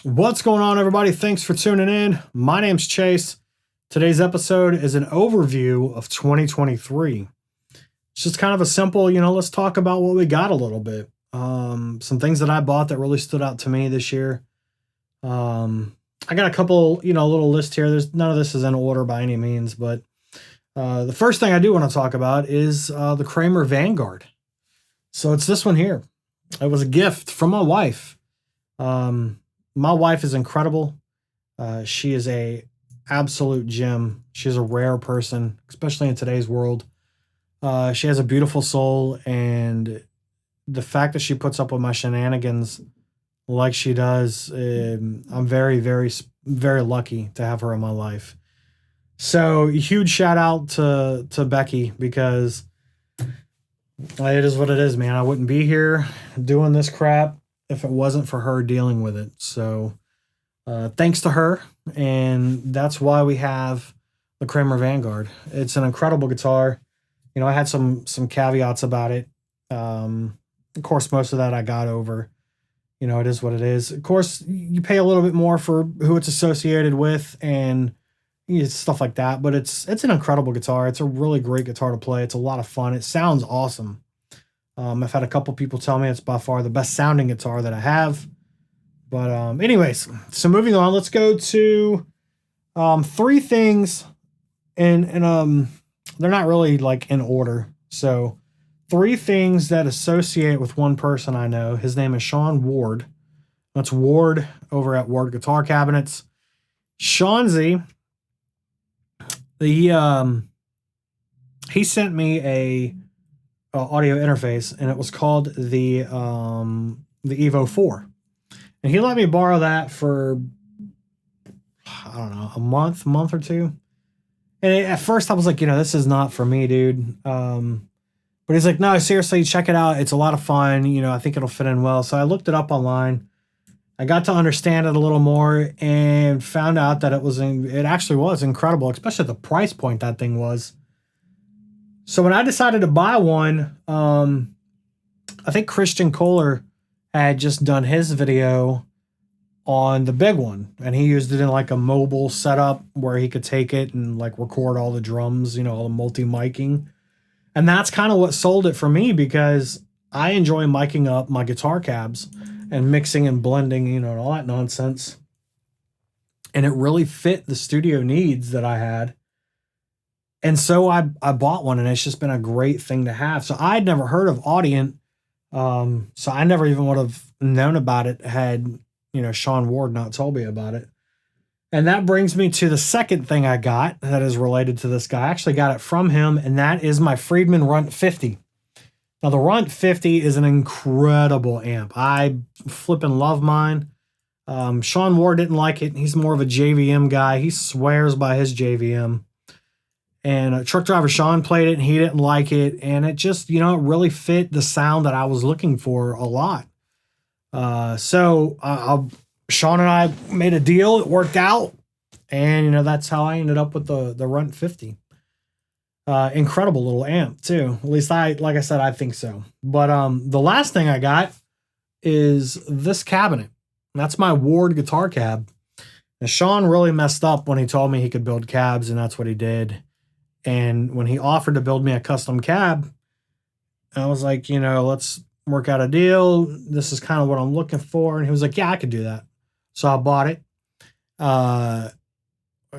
What's going on, everybody? Thanks for tuning in. My name's Chase. Today's episode is an overview of 2023. It's just kind of a simple, let's talk about what we got a little bit. Some things that I bought that really stood out to me this year. I got a couple, little list here. There's none of this is in order by any means, but the first thing I do want to talk about is the Kramer Vanguard. So it's this one here. It was a gift from my wife. My wife is incredible. She is a absolute gem. She's a rare person, especially in today's world. She has a beautiful soul, and the fact that she puts up with my shenanigans like she does, I'm very, very, very lucky to have her in my life. So huge shout out to Becky, because it is what it is, man. I wouldn't be here doing this crap if it wasn't for her dealing with it. So thanks to her, and that's why we have the Kramer Vanguard. It's an incredible guitar. I had some caveats about it. Of course, most of that I got over. It is what it is. Of course, you pay a little bit more for who it's associated with and stuff like that, but it's an incredible guitar. It's a really great guitar to play. It's a lot of fun. It sounds awesome. I've had a couple people tell me it's by far the best sounding guitar that I have. But anyways, so moving on, let's go to three things, and they're not really like in order. So three things that associate with one person I know. His name is Sean Ward. That's Ward over at Ward Guitar Cabinets. Sean Z, he sent me a audio interface, and it was called the Evo 4. And he let me borrow that for, I don't know, a month or two. And at first I was like, this is not for me, dude. But he's like, no, seriously, check it out. It's a lot of fun. I think it'll fit in well. So I looked it up online. I got to understand it a little more and found out that it actually was incredible, especially at the price point that thing was. So when I decided to buy one, I think Christian Kohler had just done his video on the big one, and he used it in like a mobile setup where he could take it and like record all the drums, all the multi-miking. And that's kind of what sold it for me, because I enjoy miking up my guitar cabs and mixing and blending, and all that nonsense. And it really fit the studio needs that I had. And so I bought one, and it's just been a great thing to have. So I'd never heard of Audient. So I never even would have known about it had, Sean Ward not told me about it. And that brings me to the second thing I got that is related to this guy. I actually got it from him, and that is my Friedman Runt 50. Now, the Runt 50 is an incredible amp. I flippin' love mine. Sean Ward didn't like it. He's more of a JVM guy. He swears by his JVM. And truck driver Sean played it, and he didn't like it. And it just, it really fit the sound that I was looking for a lot. So Sean and I made a deal. It worked out. And, that's how I ended up with the Runt 50. Incredible little amp, too. At least like I said, I think so. But the last thing I got is this cabinet. That's my Ward guitar cab. And Sean really messed up when he told me he could build cabs, and that's what he did. And when he offered to build me a custom cab, I was like, let's work out a deal. This is kind of what I'm looking for. And he was like, yeah, I could do that. So I bought it.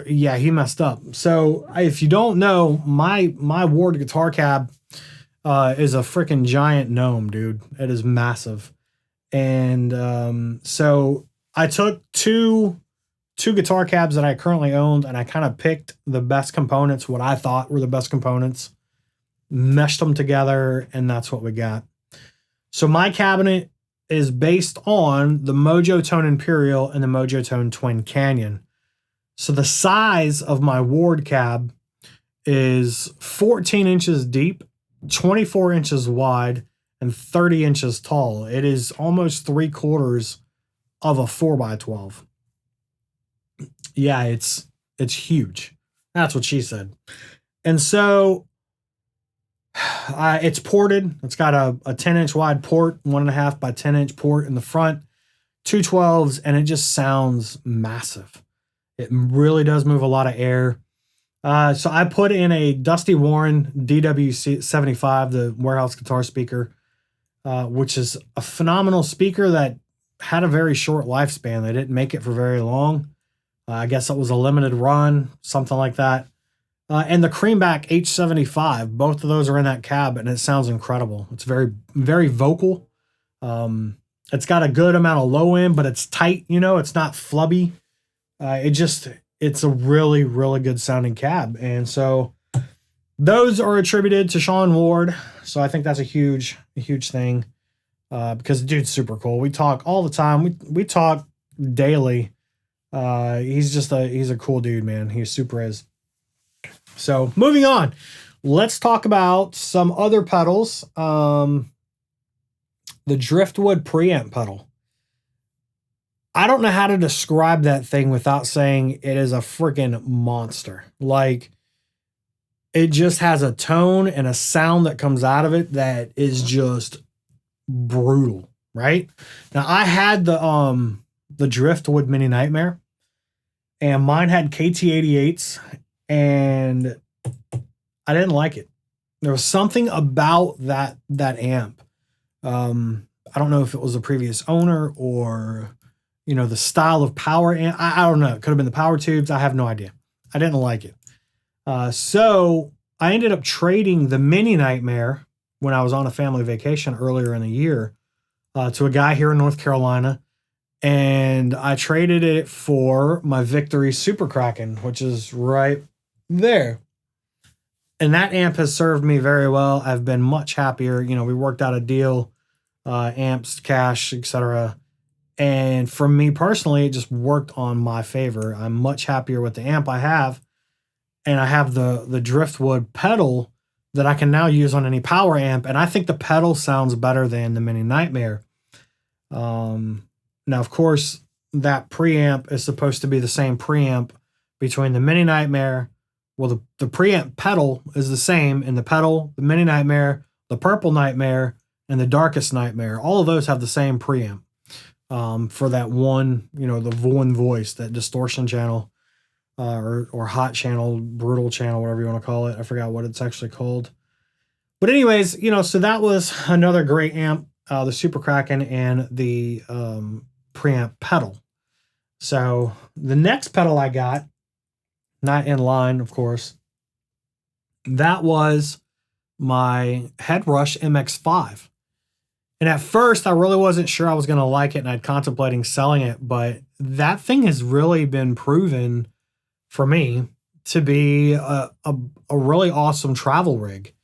Yeah, he messed up. So if you don't know, my Ward guitar cab is a freaking giant gnome, dude. It is massive. And so I took two guitar cabs that I currently owned, and I kind of picked the best components, what I thought were the best components, meshed them together, and that's what we got. So my cabinet is based on the Mojo Tone Imperial and the Mojo Tone Twin Canyon. So the size of my Ward cab is 14 inches deep, 24 inches wide, and 30 inches tall. It is almost 3/4 of a 4x12. Yeah, it's huge. That's what she said. And so it's ported. It's got a 10-inch wide port, 1.5 by 10-inch port in the front, 212s, and it just sounds massive. It really does move a lot of air. So I put in a Dusty Warren DW75, the warehouse guitar speaker, which is a phenomenal speaker that had a very short lifespan. They didn't make it for very long. I guess it was a limited run, something like that. And the Creamback H75, both of those are in that cab, and it sounds incredible. It's very, very vocal. It's got a good amount of low end, but it's tight, it's not flubby. It's a really, really good sounding cab. And so those are attributed to Sean Ward. So I think that's a huge thing, because the dude's super cool. We talk all the time. We talk daily. He's a cool dude, man. He super is. So moving on, let's talk about some other pedals. The Driftwood preamp pedal. I don't know how to describe that thing without saying it is a freaking monster. Like, it just has a tone and a sound that comes out of it that is just brutal, right? Now, I had the Driftwood Mini Nightmare, and mine had KT88s, and I didn't like it. There was something about that amp. I don't know if it was the previous owner or the style of power amp. I don't know. It could have been the power tubes. I have no idea. I didn't like it. So I ended up trading the Mini Nightmare when I was on a family vacation earlier in the year to a guy here in North Carolina. And I traded it for my Victory Super Kraken, which is right there. And that amp has served me very well. I've been much happier. We worked out a deal, amps, cash, etc. And for me personally, it just worked on my favor. I'm much happier with the amp I have. And I have the Driftwood pedal that I can now use on any power amp. And I think the pedal sounds better than the Mini Nightmare. Now, of course, that preamp is supposed to be the same preamp between the Mini Nightmare. Well, the preamp pedal is the same in the pedal, the Mini Nightmare, the Purple Nightmare, and the Darkest Nightmare. All of those have the same preamp for that one, the one voice, that distortion channel or hot channel, brutal channel, whatever you want to call it. I forgot what it's actually called. But anyways, so that was another great amp, the Super Kraken and the preamp pedal. So the next pedal I got, not in line, of course, that was my Headrush MX5. And at first, I really wasn't sure I was going to like it, and I'd contemplating selling it, but that thing has really been proven for me to be a really awesome travel rig.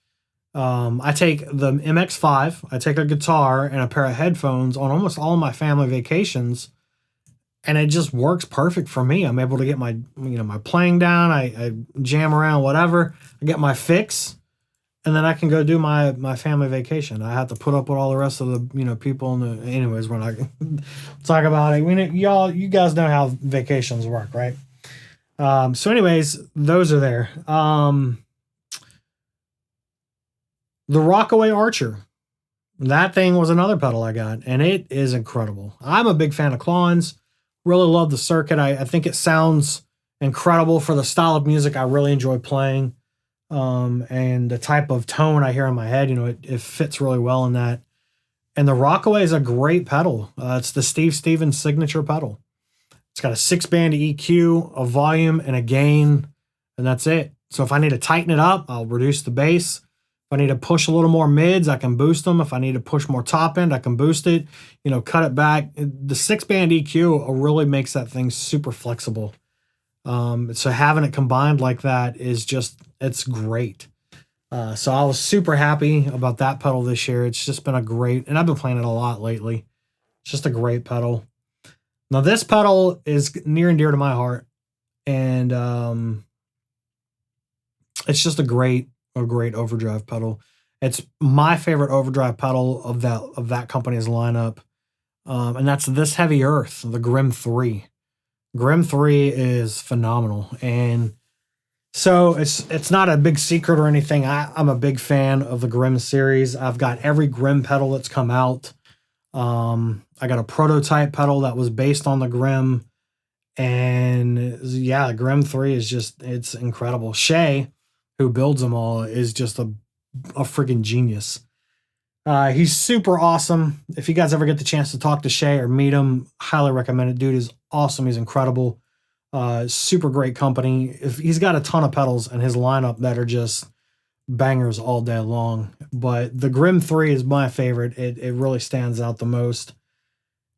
I take the MX5, I take a guitar and a pair of headphones on almost all of my family vacations, and it just works perfect for me. I'm able to get my my playing down. I jam around, whatever. I get my fix, and then I can go do my family vacation. I have to put up with all the rest of the people in the. Anyways, we're not talk about it. You guys know how vacations work, right? So anyways, those are there. The Rockaway Archer. That thing was another pedal I got, and it is incredible. I'm a big fan of Klons. Really love the circuit. I think it sounds incredible for the style of music I really enjoy playing. And the type of tone I hear in my head, it fits really well in that. And the Rockaway is a great pedal. It's the Steve Stevens signature pedal. It's got a 6-band EQ, a volume, and a gain, and that's it. So if I need to tighten it up, I'll reduce the bass. If I need to push a little more mids, I can boost them. If I need to push more top end, I can boost it, cut it back. The 6-band EQ really makes that thing super flexible. So having it combined like that is it's great. So I was super happy about that pedal this year. It's just been and I've been playing it a lot lately. It's just a great pedal. Now this pedal is near and dear to my heart, and it's just a great overdrive pedal. It's my favorite overdrive pedal of that company's lineup, and that's This Heavy Earth, the Grim 3. Grim 3 is phenomenal, and so it's not a big secret or anything. I'm a big fan of the Grim series. I've got every Grim pedal that's come out. I got a prototype pedal that was based on the Grimm, and yeah, the Grimm 3 is just, it's incredible. Shay, who builds them all, is just a freaking genius. He's super awesome. If you guys ever get the chance to talk to Shay or meet him, highly recommend it. Dude is awesome. He's incredible. Super great company. If he's got a ton of pedals in his lineup that are just bangers all day long. But the Grimm 3 is my favorite. It really stands out the most.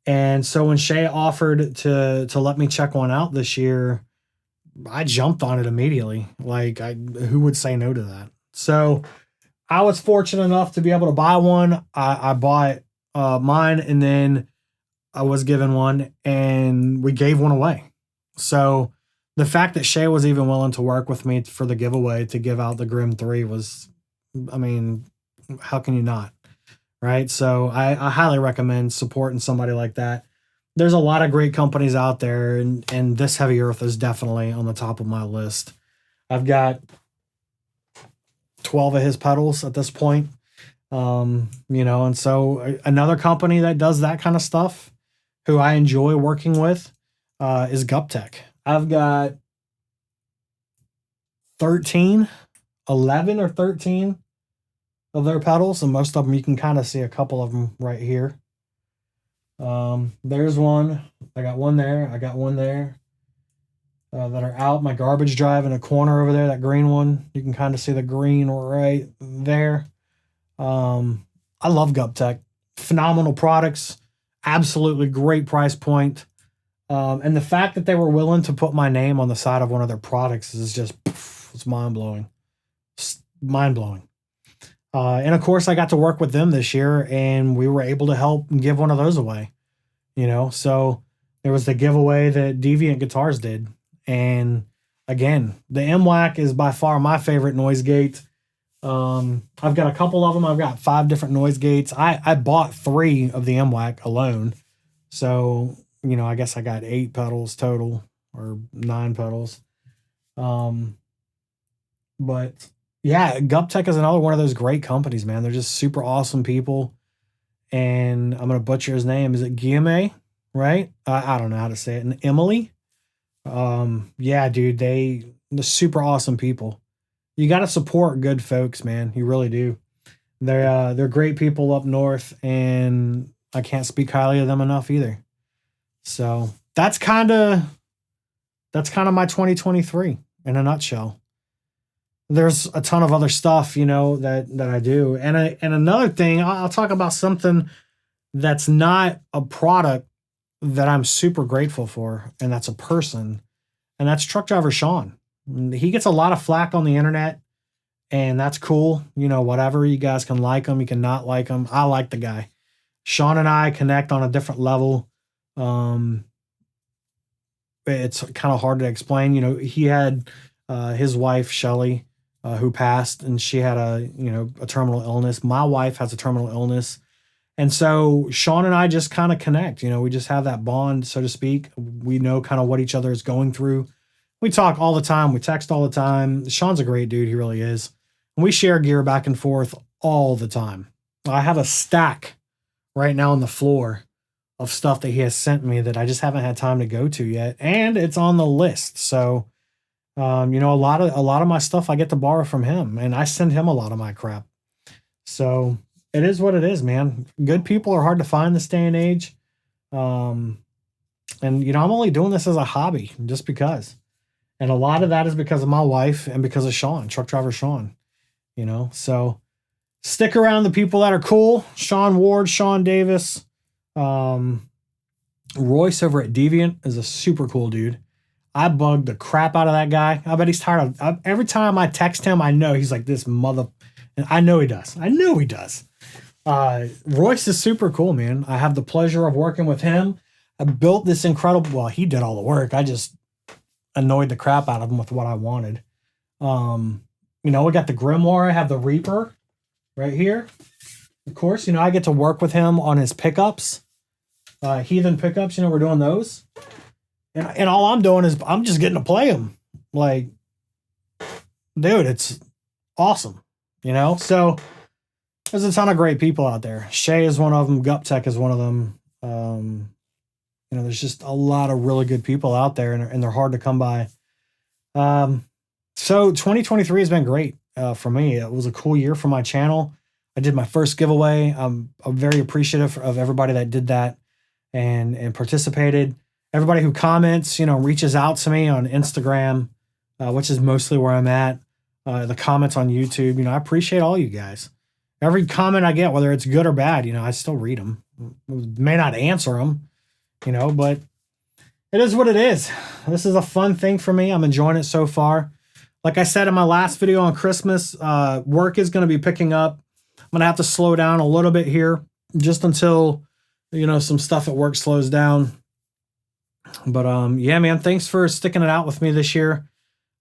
And so when Shay offered to let me check one out this year, I jumped on it immediately. Like, who would say no to that? So I was fortunate enough to be able to buy one. I bought mine, and then I was given one, and we gave one away. So the fact that Shay was even willing to work with me for the giveaway to give out the Grimm 3 was, I mean, how can you not? Right? So I highly recommend supporting somebody like that. There's a lot of great companies out there, and this Heavy Earth is definitely on the top of my list. I've got 12 of his pedals at this point. And so another company that does that kind of stuff, who I enjoy working with, is GupTech. I've got 11 or 13 of their pedals, and most of them, you can kind of see a couple of them right here. There's one. I got one there. I got one there that are out. My garbage drive in a corner over there, that green one. You can kind of see the green right there. I love GupTech. Phenomenal products. Absolutely great price point. And the fact that they were willing to put my name on the side of one of their products is just, it's mind-blowing. Mind-blowing. And of course, I got to work with them this year, and we were able to help give one of those away. So there was the giveaway that Deviant Guitars did. And again, the MWAC is by far my favorite noise gate. I've got a couple of them. I've got 5 different noise gates. I bought 3 of the MWAC alone. So, I guess I got 8 pedals total, or 9 pedals. But yeah, GupTech is another one of those great companies, man. They're just super awesome people. And I'm going to butcher his name. Is it Guillaume? Right? I don't know how to say it. And Emily? Yeah, dude, they're super awesome people. You got to support good folks, man. You really do. They're great people up north, and I can't speak highly of them enough either. So that's kind of my 2023 in a nutshell. There's a ton of other stuff, that I do. And another thing, I'll talk about something that's not a product that I'm super grateful for, and that's a person, and that's truck driver Sean. He gets a lot of flack on the internet, and that's cool. Whatever, you guys can like him, you can not like him. I like the guy. Sean and I connect on a different level. It's kind of hard to explain. He had his wife, Shelly, who passed, and she had a terminal illness. My wife has a terminal illness. And so Sean and I just kind of connect. We just have that bond, so to speak. We know kind of what each other is going through. We talk all the time. We text all the time. Sean's a great dude. He really is. And we share gear back and forth all the time. I have a stack right now on the floor of stuff that he has sent me that I just haven't had time to go to yet. And it's on the list. So, a lot of my stuff I get to borrow from him, and I send him a lot of my crap. So it is what it is, man. Good people are hard to find this day and age. And I'm only doing this as a hobby just because. And a lot of that is because of my wife and because of Sean, truck driver Sean. So stick around the people that are cool. Sean Ward, Sean Davis, Royce over at Deviant is a super cool dude. I bugged the crap out of that guy. I bet he's tired of every time I text him, I know he's like, this mother, and I know he does. I know he does. Royce is super cool, man. I have the pleasure of working with him. I built this incredible, well, he did all the work. I just annoyed the crap out of him with what I wanted. We got the Grimoire. I have the Reaper right here. Of course, I get to work with him on his pickups, Heathen pickups. We're doing those. And all I'm doing is I'm just getting to play them. Like, dude, it's awesome. So There's a ton of great people out there. Shay is one of them. Guptech is one of them. You know, there's just a lot of really good people out there, and they're hard to come by. So 2023 has been great for me. It was a cool year for my channel. I did my first giveaway. I'm very appreciative of everybody that did that and participated. Everybody who comments, you know, reaches out to me on Instagram, which is mostly where I'm at. The comments on YouTube, you know, I appreciate all you guys. Every comment I get, whether it's good or bad, you know, I still read them. May not answer them, you know, but it is what it is. This is a fun thing for me. I'm enjoying it so far. Like I said in my last video on Christmas, work is going to be picking up. I'm going to have to slow down a little bit here just until, you know, some stuff at work slows down. But yeah, man, thanks for sticking it out with me this year.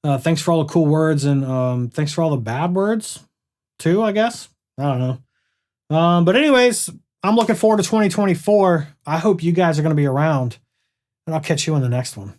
Thanks for all the cool words, and thanks for all the bad words too, I guess. I don't know. But anyways, I'm looking forward to 2024. I hope you guys are going to be around, and I'll catch you in the next one.